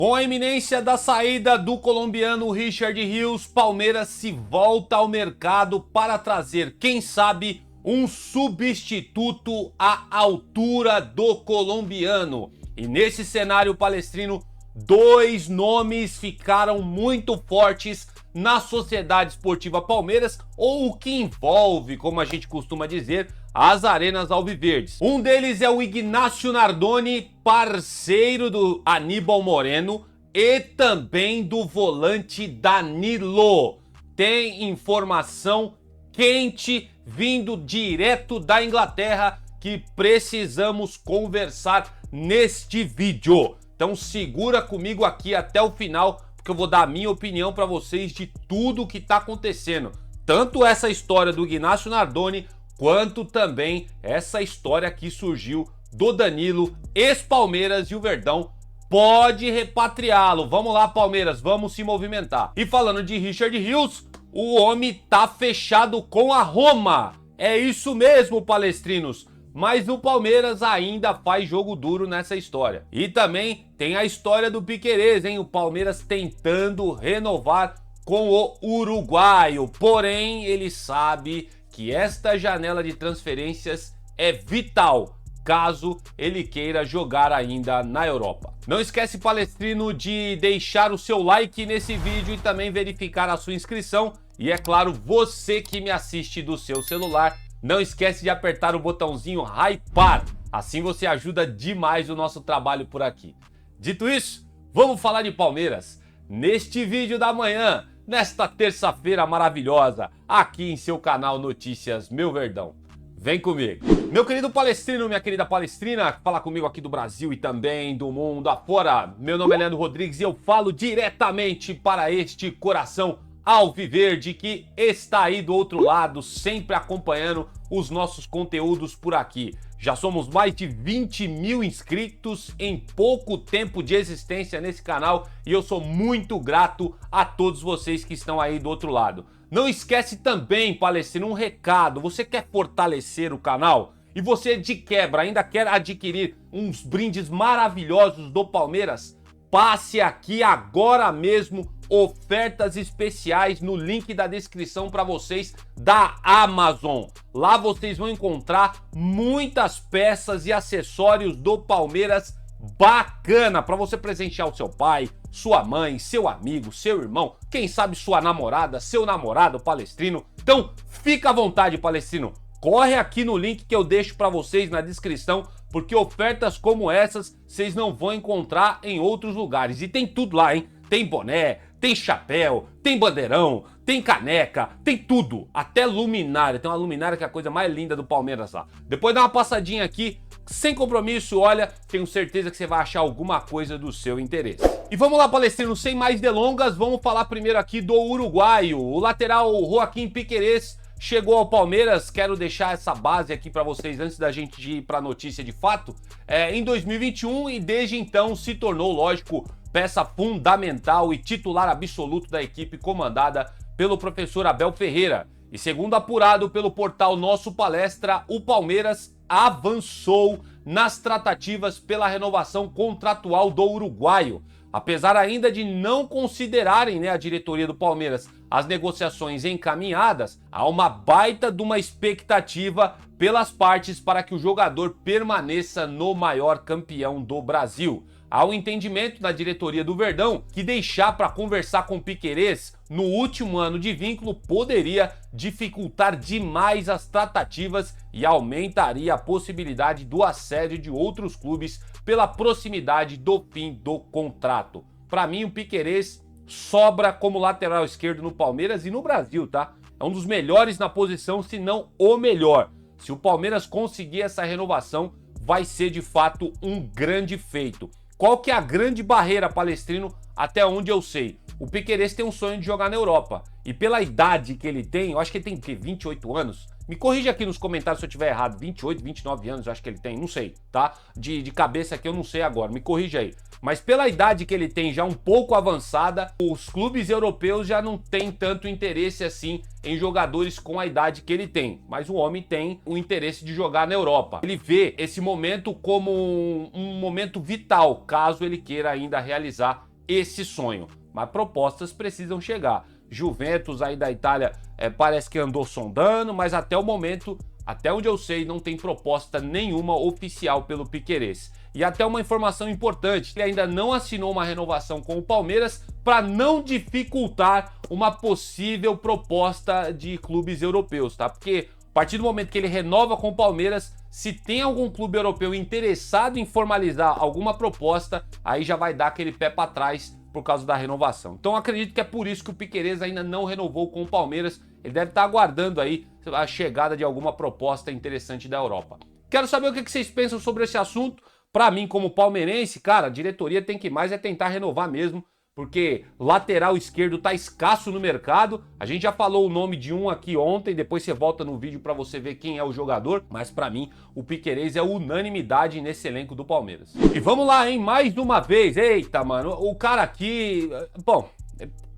Com a iminência da saída do colombiano Richard Rios, Palmeiras se volta ao mercado para trazer, quem sabe, um substituto à altura do colombiano. E nesse cenário palestrino, dois nomes ficaram muito fortes na Sociedade Esportiva Palmeiras, ou o que envolve, como a gente costuma dizer, as arenas alviverdes. Um deles é o Ignacio Nardoni, parceiro do Aníbal Moreno e também do volante Danilo. Tem informação quente vindo direto da Inglaterra que precisamos conversar neste vídeo. Então segura comigo aqui até o final, porque eu vou dar a minha opinião para vocês de tudo que está acontecendo. Tanto essa história do Ignacio Nardoni, quanto também essa história que surgiu do Danilo, ex-Palmeiras, e o Verdão pode repatriá-lo. Vamos lá, Palmeiras, vamos se movimentar. E falando de Richard Rios, o homem tá fechado com a Roma. É isso mesmo, palestrinos. Mas o Palmeiras ainda faz jogo duro nessa história. E também tem a história do Piquerez, hein? O Palmeiras tentando renovar com o uruguaio. Porém, ele sabe que esta janela de transferências é vital caso ele queira jogar ainda na Europa. Não esquece, palestrino, de deixar o seu like nesse vídeo e também verificar a sua inscrição. E é claro, você que me assiste do seu celular, não esquece de apertar o botãozinho hypar. Assim você ajuda demais o nosso trabalho por aqui. Dito isso, vamos falar de Palmeiras neste vídeo da manhã, nesta terça-feira maravilhosa, aqui em seu canal Notícias Meu Verdão. Vem comigo. Meu querido palestrino, minha querida palestrina, fala comigo aqui do Brasil e também do mundo afora. Meu nome é Leandro Rodrigues e eu falo diretamente para este coração alviverde que está aí do outro lado, sempre acompanhando os nossos conteúdos por aqui. Já somos mais de 20 mil inscritos em pouco tempo de existência nesse canal e eu sou muito grato a todos vocês que estão aí do outro lado. Não esquece também, palestrino, um recado. Você quer fortalecer o canal e você de quebra ainda quer adquirir uns brindes maravilhosos do Palmeiras? Passe aqui agora mesmo, ofertas especiais no link da descrição para vocês da Amazon. Lá vocês vão encontrar muitas peças e acessórios do Palmeiras bacana para você presentear o seu pai, sua mãe, seu amigo, seu irmão, quem sabe sua namorada, seu namorado palestrino. Então fica à vontade, palestrino. Corre aqui no link que eu deixo para vocês na descrição, porque ofertas como essas vocês não vão encontrar em outros lugares. E tem tudo lá, hein? Tem boné, tem chapéu, tem bandeirão, tem caneca, tem tudo. Até luminária. Tem uma luminária que é a coisa mais linda do Palmeiras lá. Depois dá uma passadinha aqui, sem compromisso, olha, tenho certeza que você vai achar alguma coisa do seu interesse. E vamos lá, palestrino, sem mais delongas, vamos falar primeiro aqui do uruguaio. O lateral Joaquim Piquerez chegou ao Palmeiras. Quero deixar essa base aqui para vocês antes da gente ir para a notícia de fato. Em 2021 e desde então se tornou, lógico, peça fundamental e titular absoluto da equipe comandada pelo professor Abel Ferreira. E segundo apurado pelo portal Nosso Palestra, o Palmeiras avançou nas tratativas pela renovação contratual do uruguaio. Apesar ainda de não considerarem, a diretoria do Palmeiras as negociações encaminhadas, há uma baita de uma expectativa pelas partes para que o jogador permaneça no maior campeão do Brasil. Há um entendimento da diretoria do Verdão que deixar para conversar com o Piquerez no último ano de vínculo poderia dificultar demais as tratativas e aumentaria a possibilidade do assédio de outros clubes pela proximidade do fim do contrato. Para mim, o Piquerez sobra como lateral esquerdo no Palmeiras e no Brasil, tá? É um dos melhores na posição, se não o melhor. Se o Palmeiras conseguir essa renovação, vai ser de fato um grande feito. Qual que é a grande barreira, palestrino, até onde eu sei? O Piquerez tem um sonho de jogar na Europa. E pela idade que ele tem, eu acho que ele tem 28 anos. Me corrija aqui nos comentários se eu estiver errado. 28, 29 anos eu acho que ele tem, não sei, tá? De cabeça aqui eu não sei agora, me corrija aí. Mas pela idade que ele tem já um pouco avançada, os clubes europeus já não têm tanto interesse assim em jogadores com a idade que ele tem. Mas o homem tem o interesse de jogar na Europa. Ele vê esse momento como um momento vital, caso ele queira ainda realizar esse sonho. Mas propostas precisam chegar. Juventus aí da Itália parece que andou sondando, mas até o momento, até onde eu sei, não tem proposta nenhuma oficial pelo Piquerez. E até uma informação importante, ele ainda não assinou uma renovação com o Palmeiras para não dificultar uma possível proposta de clubes europeus, tá? Porque a partir do momento que ele renova com o Palmeiras, se tem algum clube europeu interessado em formalizar alguma proposta, aí já vai dar aquele pé para trás por causa da renovação. Então acredito que é por isso que o Piquerez ainda não renovou com o Palmeiras. Ele deve estar aguardando aí a chegada de alguma proposta interessante da Europa. Quero saber o que vocês pensam sobre esse assunto. Para mim, como palmeirense, cara, a diretoria tem que mais tentar renovar mesmo, porque lateral esquerdo tá escasso no mercado. A gente já falou o nome de um aqui ontem, depois você volta no vídeo para você ver quem é o jogador, mas para mim o Piquerez é unanimidade nesse elenco do Palmeiras. E vamos lá, hein, mais uma vez. Eita, mano, o cara aqui, bom,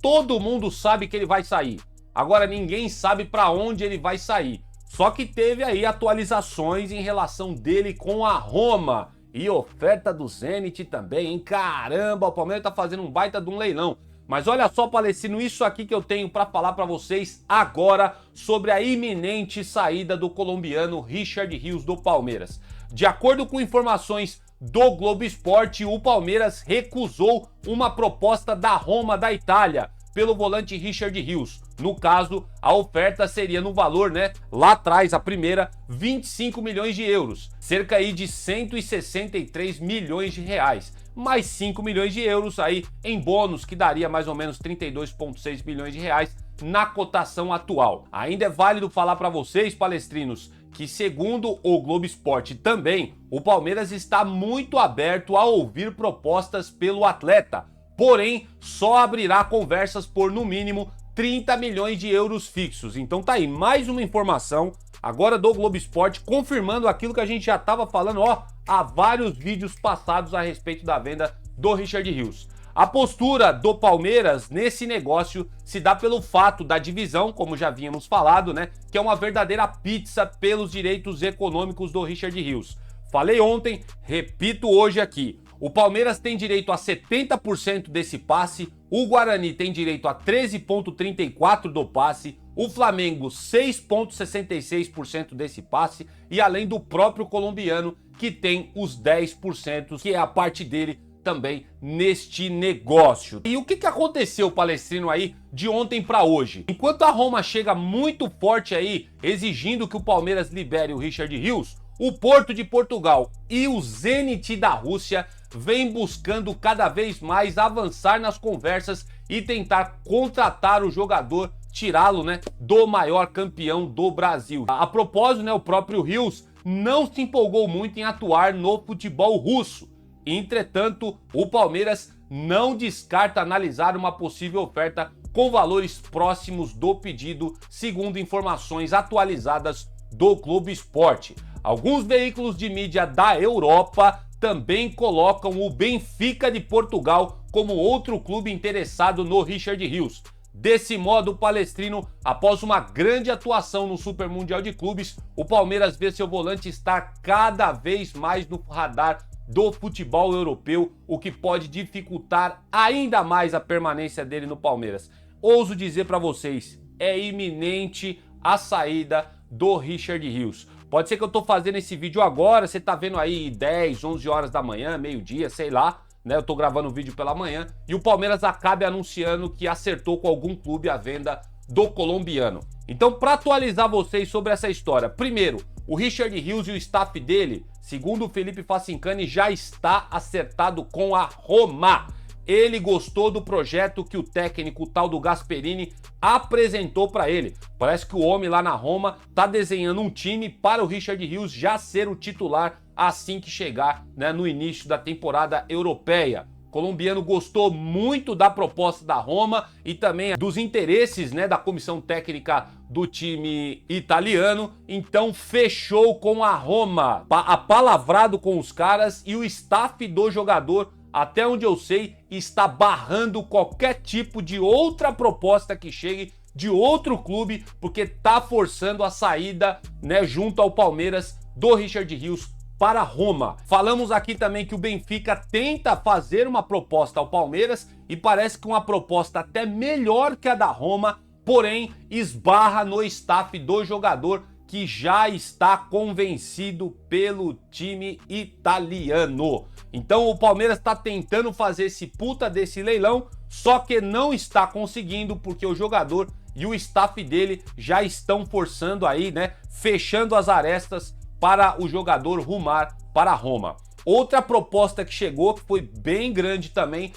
todo mundo sabe que ele vai sair. Agora ninguém sabe para onde ele vai sair. Só que teve aí atualizações em relação dele com a Roma. E oferta do Zenit também, hein? Caramba, o Palmeiras tá fazendo um baita de um leilão. Mas olha só, Palestrino, isso aqui que eu tenho para falar para vocês agora sobre a iminente saída do colombiano Richard Rios do Palmeiras. De acordo com informações do Globo Esporte, o Palmeiras recusou uma proposta da Roma da Itália pelo volante Richard Rios. No caso, a oferta seria no valor, né, lá atrás, a primeira, 25 milhões de euros, cerca aí de 163 milhões de reais, mais 5 milhões de euros aí em bônus, que daria mais ou menos 32,6 milhões de reais na cotação atual. Ainda é válido falar para vocês, palestrinos, que segundo o Globo Esporte também, o Palmeiras está muito aberto a ouvir propostas pelo atleta, porém só abrirá conversas por no mínimo 30 milhões de euros fixos. Então tá aí mais uma informação agora do Globo Esporte confirmando aquilo que a gente já estava falando, ó, há vários vídeos passados a respeito da venda do Richard Rios. A postura do Palmeiras nesse negócio se dá pelo fato da divisão, como já vínhamos falado, né, que é uma verdadeira pizza pelos direitos econômicos do Richard Rios. Falei ontem, repito hoje aqui. O Palmeiras tem direito a 70% desse passe, o Guarani tem direito a 13,34% do passe, o Flamengo 6,66% desse passe e além do próprio colombiano que tem os 10%, que é a parte dele também neste negócio. E o que aconteceu, Palestrino, aí de ontem para hoje? Enquanto a Roma chega muito forte aí, exigindo que o Palmeiras libere o Richard Rios, o Porto de Portugal e o Zenit da Rússia vem buscando cada vez mais avançar nas conversas e tentar contratar o jogador, tirá-lo, né, do maior campeão do Brasil. A propósito, né, o próprio Rios não se empolgou muito em atuar no futebol russo. Entretanto, o Palmeiras não descarta analisar uma possível oferta com valores próximos do pedido, segundo informações atualizadas do Globo Esporte. Alguns veículos de mídia da Europa também colocam o Benfica de Portugal como outro clube interessado no Richard Rios. Desse modo, Palestrino, após uma grande atuação no Super Mundial de Clubes, o Palmeiras vê seu volante estar cada vez mais no radar do futebol europeu, o que pode dificultar ainda mais a permanência dele no Palmeiras. Ouso dizer para vocês, é iminente a saída do Richard Rios. Pode ser que eu tô fazendo esse vídeo agora, você tá vendo aí 10, 11 horas da manhã, meio-dia, sei lá, né? Eu tô gravando o vídeo pela manhã e o Palmeiras acabe anunciando que acertou com algum clube a venda do colombiano. Então, para atualizar vocês sobre essa história, primeiro, o Richard Rios e o staff dele, segundo o Felipe Facincani, já está acertado com a Roma. Ele gostou do projeto que o técnico, o tal do Gasperini, apresentou para ele. Parece que o homem lá na Roma tá desenhando um time para o Richard Rios já ser o titular assim que chegar, né, no início da temporada europeia. O colombiano gostou muito da proposta da Roma e também dos interesses, né, da comissão técnica do time italiano, então fechou com a Roma, apalavrado com os caras, e o staff do jogador, até onde eu sei, está barrando qualquer tipo de outra proposta que chegue de outro clube, porque tá forçando a saída, né, junto ao Palmeiras do Richard Rios para Roma. Falamos aqui também que o Benfica tenta fazer uma proposta ao Palmeiras e parece que uma proposta até melhor que a da Roma, porém esbarra no staff do jogador, que já está convencido pelo time italiano. Então o Palmeiras está tentando fazer esse puta desse leilão, só que não está conseguindo porque o jogador e o staff dele já estão forçando aí, né, fechando as arestas para o jogador rumar para Roma. Outra proposta que chegou, que foi bem grande também,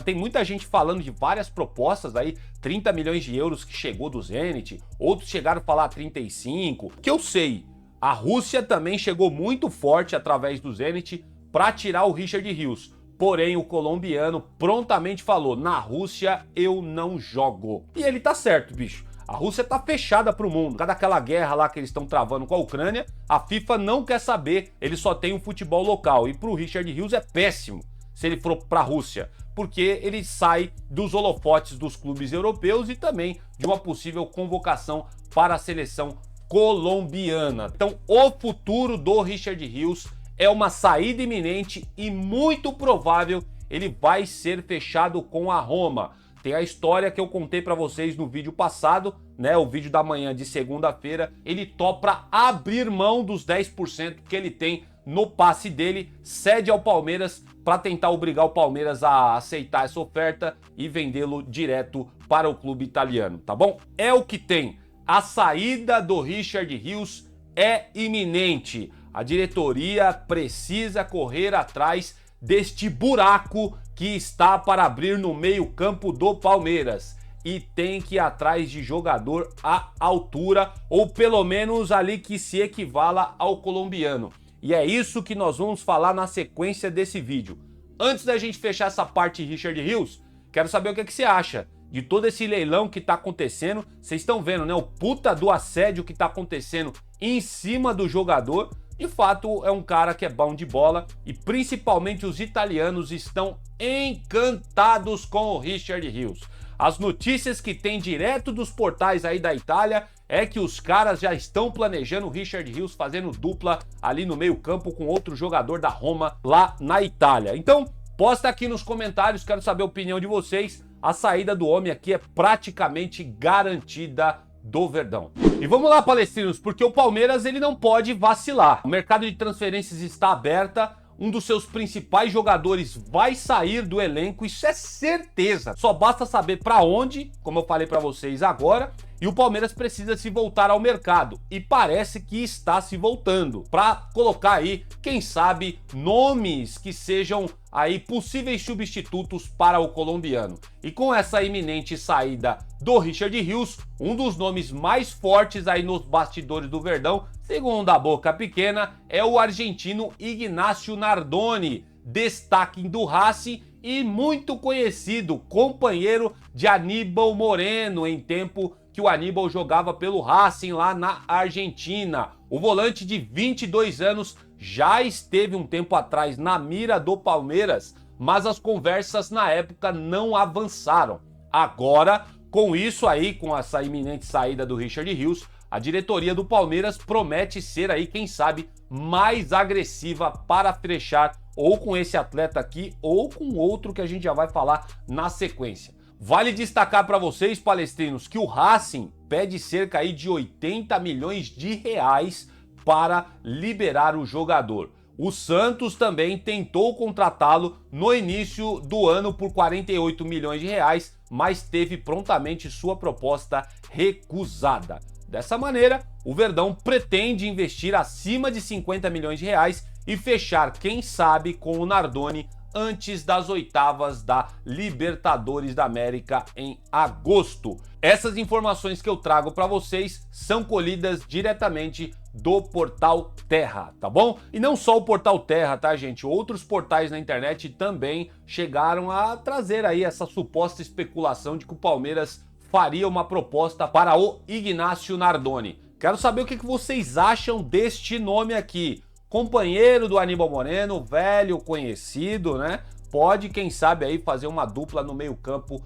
tem muita gente falando de várias propostas aí, 30 milhões de euros que chegou do Zenit, outros chegaram a falar 35, que eu sei, a Rússia também chegou muito forte através do Zenit para tirar o Richard Rios, porém o colombiano prontamente falou, na Rússia eu não jogo. E ele tá certo, bicho. A Rússia tá fechada pro mundo. Cada aquela guerra lá que eles estão travando com a Ucrânia, a FIFA não quer saber, ele só tem um futebol local. E pro Richard Rios é péssimo se ele for pra Rússia, porque ele sai dos holofotes dos clubes europeus e também de uma possível convocação para a seleção colombiana. Então o futuro do Richard Rios é uma saída iminente e muito provável ele vai ser fechado com a Roma. Tem a história que eu contei para vocês no vídeo passado, né? O vídeo da manhã de segunda-feira. Ele topa abrir mão dos 10% que ele tem no passe dele, cede ao Palmeiras para tentar obrigar o Palmeiras a aceitar essa oferta e vendê-lo direto para o clube italiano, tá bom? É o que tem. A saída do Richard Rios é iminente. A diretoria precisa correr atrás deste buraco que está para abrir no meio-campo do Palmeiras e tem que ir atrás de jogador à altura ou pelo menos ali que se equivala ao colombiano. E é isso que nós vamos falar na sequência desse vídeo. Antes da gente fechar essa parte de Richard Rios, quero saber o que você acha de todo esse leilão que está acontecendo. Vocês estão vendo, né? O puta do assédio que está acontecendo em cima do jogador. De fato, é um cara que é bom de bola e principalmente os italianos estão encantados com o Richard Rios. As notícias que tem direto dos portais aí da Itália é que os caras já estão planejando o Richard Rios fazendo dupla ali no meio-campo com outro jogador da Roma lá na Itália. Então, posta aqui nos comentários, quero saber a opinião de vocês. A saída do homem aqui é praticamente garantida do Verdão. E vamos lá, palestrinos, porque o Palmeiras ele não pode vacilar. O mercado de transferências está aberto, um dos seus principais jogadores vai sair do elenco, isso é certeza. Só basta saber para onde, como eu falei para vocês agora, e o Palmeiras precisa se voltar ao mercado. E parece que está se voltando para colocar aí, quem sabe, nomes que sejam aí possíveis substitutos para o colombiano. E com essa iminente saída do Richard Rios, um dos nomes mais fortes aí nos bastidores do Verdão, segundo a boca pequena, é o argentino Ignacio Nardoni, destaque do Racing e muito conhecido, companheiro de Aníbal Moreno em tempo que o Aníbal jogava pelo Racing lá na Argentina. O volante de 22 anos já esteve um tempo atrás na mira do Palmeiras, mas as conversas na época não avançaram. Agora, com isso aí, com essa iminente saída do Richard Rios, a diretoria do Palmeiras promete ser aí, quem sabe, mais agressiva para fechar ou com esse atleta aqui ou com outro que a gente já vai falar na sequência. Vale destacar para vocês, palestrinos, que o Racing pede cerca aí de 80 milhões de reais para liberar o jogador. O Santos também tentou contratá-lo no início do ano por 48 milhões de reais, mas teve prontamente sua proposta recusada. Dessa maneira, o Verdão pretende investir acima de 50 milhões de reais e fechar, quem sabe, com o Nardoni antes das oitavas da Libertadores da América em agosto. Essas informações que eu trago para vocês são colhidas diretamente do Portal Terra, tá bom? E não só o Portal Terra, tá, gente? Outros portais na internet também chegaram a trazer aí essa suposta especulação de que o Palmeiras faria uma proposta para o Ignacio Nardoni. Quero saber o que vocês acham deste nome aqui. Companheiro do Aníbal Moreno, velho conhecido, né? Pode, quem sabe, aí fazer uma dupla no meio-campo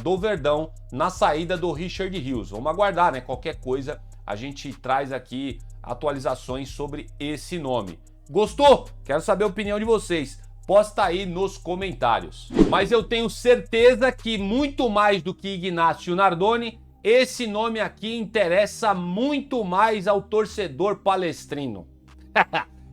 do Verdão na saída do Richard Rios. Vamos aguardar, né? Qualquer coisa a gente traz aqui atualizações sobre esse nome. Gostou? Quero saber a opinião de vocês. Posta aí nos comentários. Mas eu tenho certeza que muito mais do que Ignacio Nardoni, esse nome aqui interessa muito mais ao torcedor palestrino.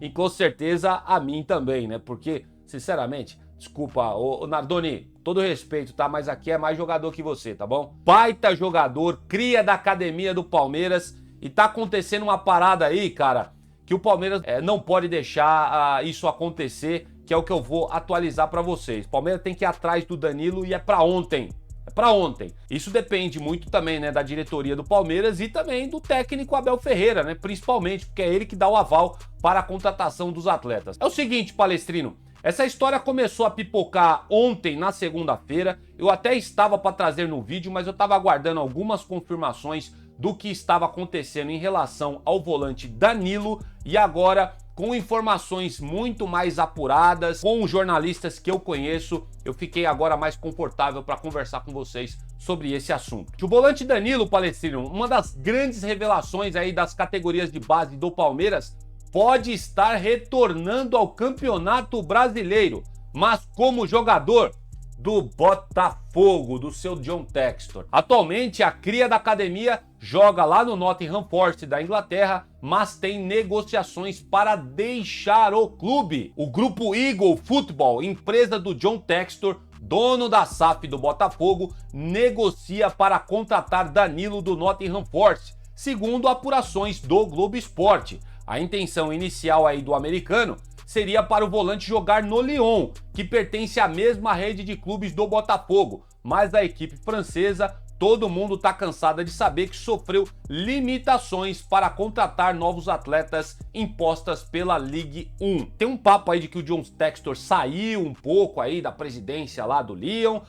E com certeza a mim também, né? Porque, sinceramente, desculpa, ô Nardoni, todo respeito, tá? Mas aqui é mais jogador que você, tá bom? Baita jogador, cria da academia do Palmeiras, e tá acontecendo uma parada aí, cara, que o Palmeiras não pode deixar isso acontecer, que é o que eu vou atualizar pra vocês. O Palmeiras tem que ir atrás do Danilo e é pra ontem. É pra ontem. Isso depende muito também, né, da diretoria do Palmeiras e também do técnico Abel Ferreira, né, principalmente, porque é ele que dá o aval para a contratação dos atletas. É o seguinte, palestrino, essa história começou a pipocar ontem, na segunda-feira. Eu até estava para trazer no vídeo, mas eu estava aguardando algumas confirmações do que estava acontecendo em relação ao volante Danilo, e agora, com informações muito mais apuradas, com os jornalistas que eu conheço, eu fiquei agora mais confortável para conversar com vocês sobre esse assunto. O volante Danilo, palestrino, uma das grandes revelações aí das categorias de base do Palmeiras, pode estar retornando ao Campeonato Brasileiro, mas como jogador do Botafogo, do seu John Textor. Atualmente, a cria da academia joga lá no Nottingham Forest da Inglaterra, mas tem negociações para deixar o clube. O grupo Eagle Football, empresa do John Textor, dono da SAF do Botafogo, negocia para contratar Danilo do Nottingham Forest, segundo apurações do Globo Esporte. A intenção inicial aí do americano seria para o volante jogar no Lyon, que pertence à mesma rede de clubes do Botafogo, mas a equipe francesa, todo mundo está cansada de saber que sofreu limitações para contratar novos atletas impostas pela Ligue 1. Tem um papo aí de que o John Textor saiu um pouco aí da presidência lá do Lyon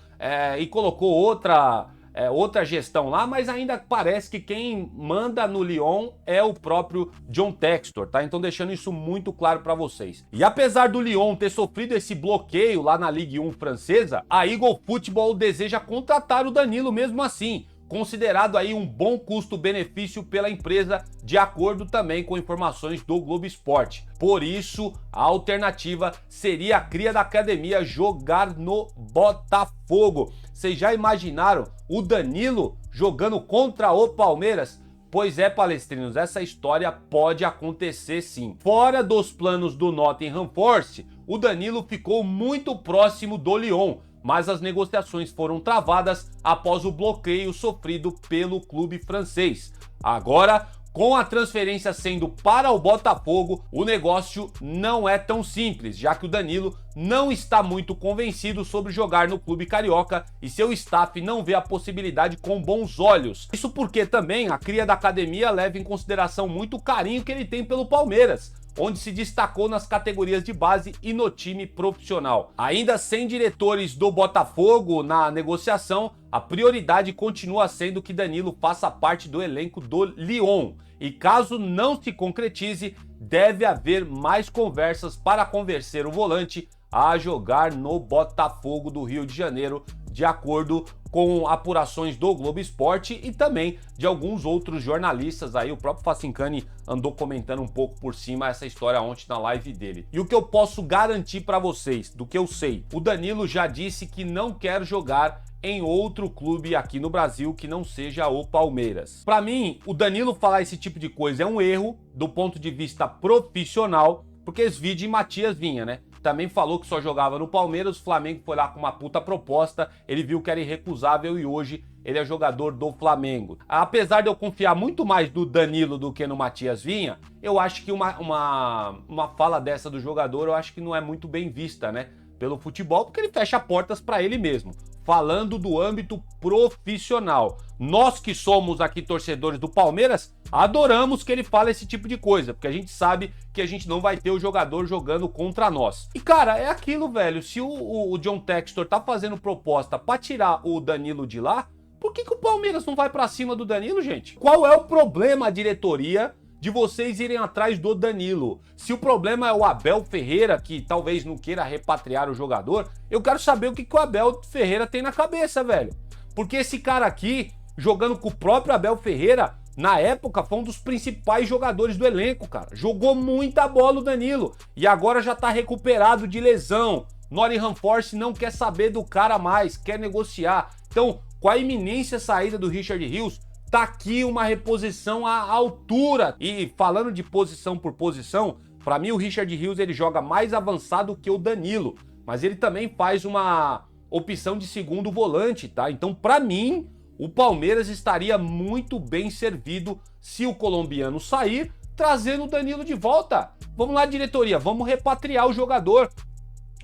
e colocou outra gestão lá, mas ainda parece que quem manda no Lyon é o próprio John Textor, tá? Então deixando isso muito claro para vocês. E apesar do Lyon ter sofrido esse bloqueio lá na Ligue 1 francesa, a Eagle Football deseja contratar o Danilo mesmo assim, considerado aí um bom custo-benefício pela empresa, de acordo também com informações do Globo Esporte. Por isso, a alternativa seria a cria da academia jogar no Botafogo. Vocês já imaginaram o Danilo jogando contra o Palmeiras? Pois é, palestrinos, essa história pode acontecer sim. Fora dos planos do Nottingham Forest, o Danilo ficou muito próximo do Lyon, mas as negociações foram travadas após o bloqueio sofrido pelo clube francês. Agora, com a transferência sendo para o Botafogo, o negócio não é tão simples, já que o Danilo não está muito convencido sobre jogar no clube carioca e seu staff não vê a possibilidade com bons olhos. Isso porque também a cria da academia leva em consideração muito o carinho que ele tem pelo Palmeiras, onde se destacou nas categorias de base e no time profissional. Ainda sem diretores do Botafogo na negociação, a prioridade continua sendo que Danilo faça parte do elenco do Lyon. E caso não se concretize, deve haver mais conversas para convencer o volante a jogar no Botafogo do Rio de Janeiro, de acordo com apurações do Globo Esporte e também de alguns outros jornalistas aí. O próprio Facincani andou comentando um pouco por cima essa história ontem na live dele. E o que eu posso garantir para vocês, do que eu sei, o Danilo já disse que não quer jogar em outro clube aqui no Brasil que não seja o Palmeiras. Para mim, o Danilo falar esse tipo de coisa é um erro do ponto de vista profissional, porque esse vídeo de Matias Vinha, né? Também falou que só jogava no Palmeiras, o Flamengo foi lá com uma puta proposta, ele viu que era irrecusável e hoje ele é jogador do Flamengo. Apesar de eu confiar muito mais no Danilo do que no Matias Vinha, eu acho que uma fala dessa do jogador, eu acho que não é muito bem vista, né? Pelo futebol, porque ele fecha portas para ele mesmo. Falando do âmbito profissional. Nós que somos aqui torcedores do Palmeiras, adoramos que ele fale esse tipo de coisa, porque a gente sabe que a gente não vai ter o jogador jogando contra nós. E cara, é aquilo, velho, se o John Textor tá fazendo proposta para tirar o Danilo de lá, por que o Palmeiras não vai para cima do Danilo, gente? Qual é o problema, diretoria, de vocês irem atrás do Danilo? Se o problema é o Abel Ferreira, que talvez não queira repatriar o jogador, eu quero saber o que o Abel Ferreira tem na cabeça, velho. Porque esse cara aqui, jogando com o próprio Abel Ferreira, Na época, foi um dos principais jogadores do elenco, cara. Jogou muita bola o Danilo. E agora já tá recuperado de lesão. Nottingham Forest não quer saber do cara mais, quer negociar. Então, com a iminência saída do Richard Rios, tá aqui uma reposição à altura. E falando de posição por posição, para mim o Richard Rios ele joga mais avançado que o Danilo. Mas ele também faz uma opção de segundo volante, tá? Então, para mim, o Palmeiras estaria muito bem servido se o colombiano sair, trazendo o Danilo de volta. Vamos lá, diretoria, vamos repatriar o jogador.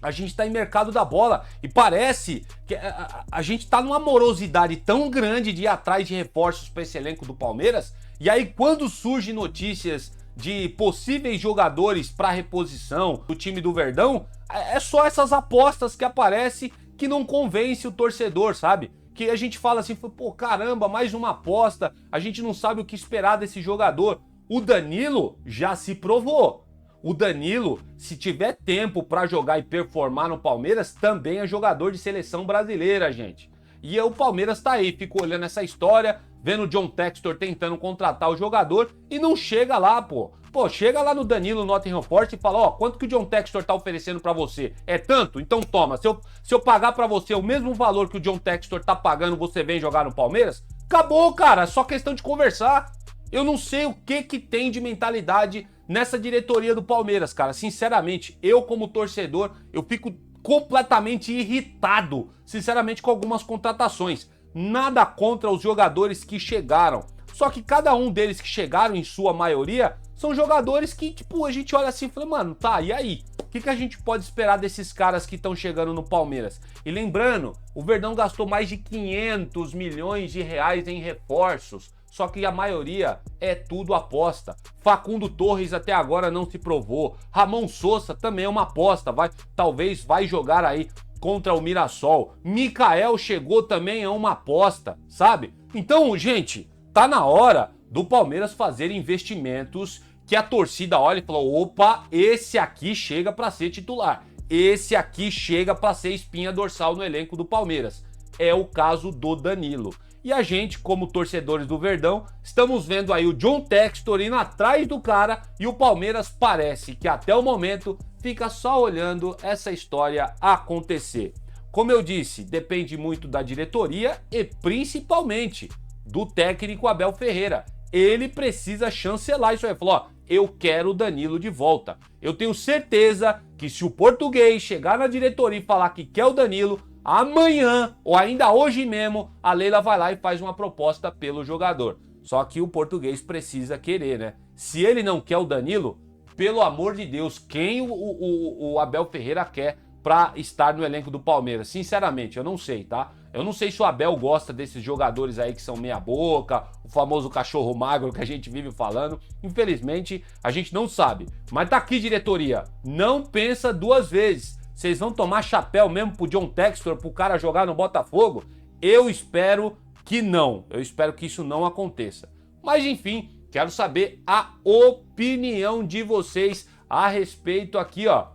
A gente está em mercado da bola e parece que a gente está numa morosidade tão grande de ir atrás de reforços para esse elenco do Palmeiras. E aí, quando surgem notícias de possíveis jogadores para reposição do time do Verdão, é só essas apostas que aparecem que não convence o torcedor, sabe? Que a gente fala assim, pô, caramba, mais uma aposta, a gente não sabe o que esperar desse jogador. O Danilo já se provou. O Danilo, se tiver tempo para jogar e performar no Palmeiras, também é jogador de seleção brasileira, gente. E o Palmeiras tá aí, fica olhando essa história, vendo o John Textor tentando contratar o jogador e não chega lá, pô. Pô, chega lá no Danilo Nottingham Forest e fala, ó, quanto que o John Textor tá oferecendo pra você? É tanto? Então toma, se eu pagar pra você o mesmo valor que o John Textor tá pagando, você vem jogar no Palmeiras? Acabou, cara, é só questão de conversar. Eu não sei o que tem de mentalidade nessa diretoria do Palmeiras, cara. Sinceramente, eu como torcedor, eu fico completamente irritado, sinceramente, com algumas contratações. Nada contra os jogadores que chegaram. Só que cada um deles que chegaram, em sua maioria, são jogadores que, tipo, a gente olha assim e fala, mano, tá, e aí? O que a gente pode esperar desses caras que estão chegando no Palmeiras? E lembrando, o Verdão gastou mais de 500 milhões de reais em reforços. Só que a maioria é tudo aposta. Facundo Torres até agora não se provou. Ramon Sosa também é uma aposta. Talvez vai jogar aí contra o Mirassol. Mikael chegou também, é uma aposta, sabe? Então, gente, tá na hora do Palmeiras fazer investimentos que a torcida olha e fala, opa, esse aqui chega para ser titular. Esse aqui chega para ser espinha dorsal no elenco do Palmeiras. É o caso do Danilo. E a gente, como torcedores do Verdão, estamos vendo aí o John Textor indo atrás do cara e o Palmeiras parece que até o momento fica só olhando essa história acontecer. Como eu disse, depende muito da diretoria e principalmente do técnico Abel Ferreira. Ele precisa chancelar isso aí. Falou, ó, eu quero o Danilo de volta. Eu tenho certeza que se o português chegar na diretoria e falar que quer o Danilo, amanhã, ou ainda hoje mesmo, a Leila vai lá e faz uma proposta pelo jogador. Só que o português precisa querer, né? Se ele não quer o Danilo, pelo amor de Deus, quem o Abel Ferreira quer pra estar no elenco do Palmeiras? Sinceramente, eu não sei, tá? Eu não sei se o Abel gosta desses jogadores aí que são meia boca, o famoso cachorro magro que a gente vive falando. Infelizmente, a gente não sabe. Mas tá aqui, diretoria. Não pensa duas vezes. Vocês vão tomar chapéu mesmo pro John Textor, pro cara jogar no Botafogo? Eu espero que não. Eu espero que isso não aconteça. Mas enfim, quero saber a opinião de vocês a respeito aqui, ó.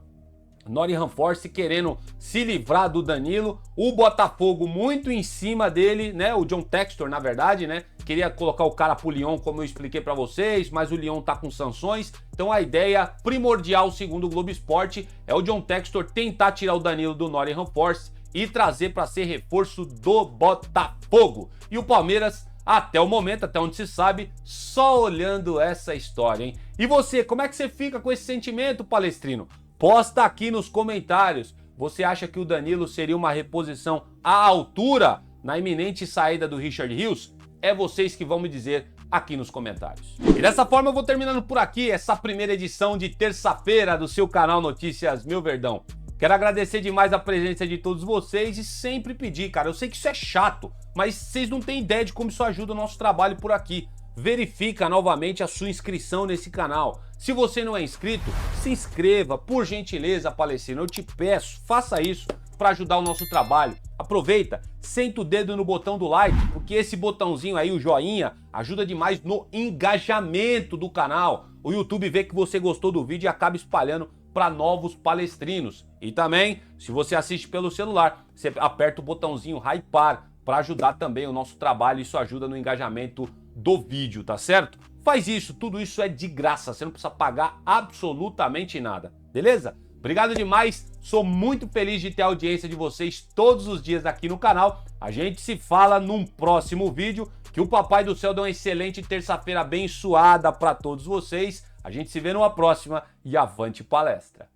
Nottingham Forest querendo se livrar do Danilo, o Botafogo muito em cima dele, né? O John Textor, na verdade, né? Queria colocar o cara pro Lyon, como eu expliquei pra vocês, mas o Lyon tá com sanções. Então a ideia primordial, segundo o Globo Esporte, é o John Textor tentar tirar o Danilo do Nottingham Forest e trazer para ser reforço do Botafogo. E o Palmeiras, até o momento, até onde se sabe, só olhando essa história, hein? E você, como é que você fica com esse sentimento, palestrino? Posta aqui nos comentários. Você acha que o Danilo seria uma reposição à altura na iminente saída do Richard Rios? É vocês que vão me dizer aqui nos comentários. E dessa forma eu vou terminando por aqui essa primeira edição de terça-feira do seu canal Notícias Meu Verdão. Quero agradecer demais a presença de todos vocês e sempre pedir, cara, eu sei que isso é chato, mas vocês não têm ideia de como isso ajuda o nosso trabalho por aqui. Verifica novamente a sua inscrição nesse canal. Se você não é inscrito, se inscreva, por gentileza, Palestino. Eu te peço, faça isso para ajudar o nosso trabalho. Aproveita, senta o dedo no botão do like, porque esse botãozinho aí, o joinha, ajuda demais no engajamento do canal. O YouTube vê que você gostou do vídeo e acaba espalhando para novos palestrinos. E também, se você assiste pelo celular, você aperta o botãozinho hypar para ajudar também o nosso trabalho. Isso ajuda no engajamento do vídeo, tá certo? Faz isso, tudo isso é de graça, você não precisa pagar absolutamente nada, beleza? Obrigado demais, sou muito feliz de ter a audiência de vocês todos os dias aqui no canal. A gente se fala num próximo vídeo, que o Papai do Céu dê uma excelente terça-feira abençoada para todos vocês. A gente se vê numa próxima e avante palestra!